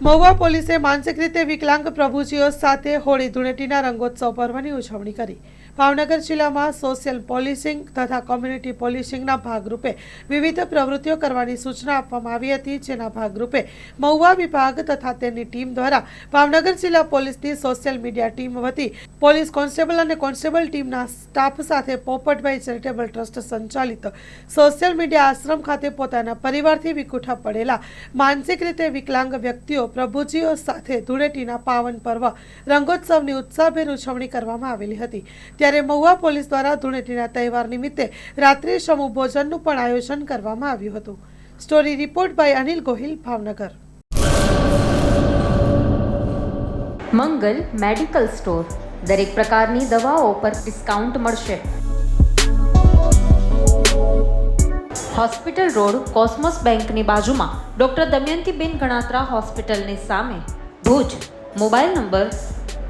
મહુવા પોલીસે માનસિક રીતે વિકલાંગ પ્રભુજીઓ સાથે હોળી ધૂળેટીના રંગોત્સવ પર્વની ઉજવણી કરી। ભાવનગર જિલ્લામાં સોશિયલ પોલીસિંગ તથા કોમ્યુનિટી પોલીસિંગના ભાગરૂપે વિવિધ પ્રવૃત્તિઓ કરવાની સૂચના આપવામાં આવી હતી, જેના ભાગરૂપે મહુવા વિભાગ તથા તેની ટીમ દ્વારા ભાવનગર જિલ્લા પોલીસની સોશિયલ મીડિયા ટીમ વતી પોલીસ કોન્સ્ટેબલ અને કોન્સ્ટેબલ ટીમના સ્ટાફ સાથે પોપટભાઈ ચેરિટેબલ ટ્રસ્ટ સંચાલિત સોશિયલ મીડિયા આશ્રમ ખાતે પોતાના પરિવારથી વિખૂટા પડેલા માનસિક રીતે વિકલાંગ વ્યક્તિઓ પ્રભુજીઓ સાથે ધૂળેટીના પાવન પર્વ રંગોત્સવની ઉત્સાહભેર ઉજવણી કરવામાં આવેલી હતી। ત્યારે મહુવા પોલીસ દ્વારા ધૂળેટીના તહેવાર નિમિત્તે રાત્રિ સમૂહ ભોજનનું પણ આયોજન કરવામાં આવ્યું હતું। Story report by Anil Gohil, Bhavnagar. Mangal medical store, દરેક પ્રકારની દવાઓ પર ડિસ્કાઉન્ટ મળશે। હોસ્પિટલ રોડ, કોસ્મોસ બેંકની બાજુમાં, ડોક્ટર દમયંતીબેન ગણાત્રા હોસ્પિટલની સામે, ભુજ। Mobile number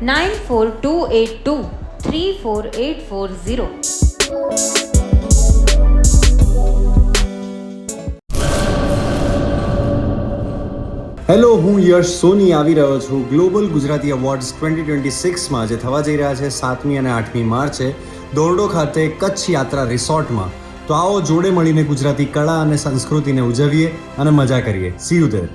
9428234840। હેલો, હું યશ સોની આવી રહ્યો છું ગ્લોબલ ગુજરાતી એવોર્ડ્સ 2026માં જે થવા જઈ રહ્યા છે 7મી અને 8મી માર્ચે દોરડો ખાતે કચ્છ યાત્રા રિસોર્ટમાં। તો આવો જોડે મળીને ગુજરાતી કળા અને સંસ્કૃતિને ઉજવીએ અને મજા કરીએ। C you there.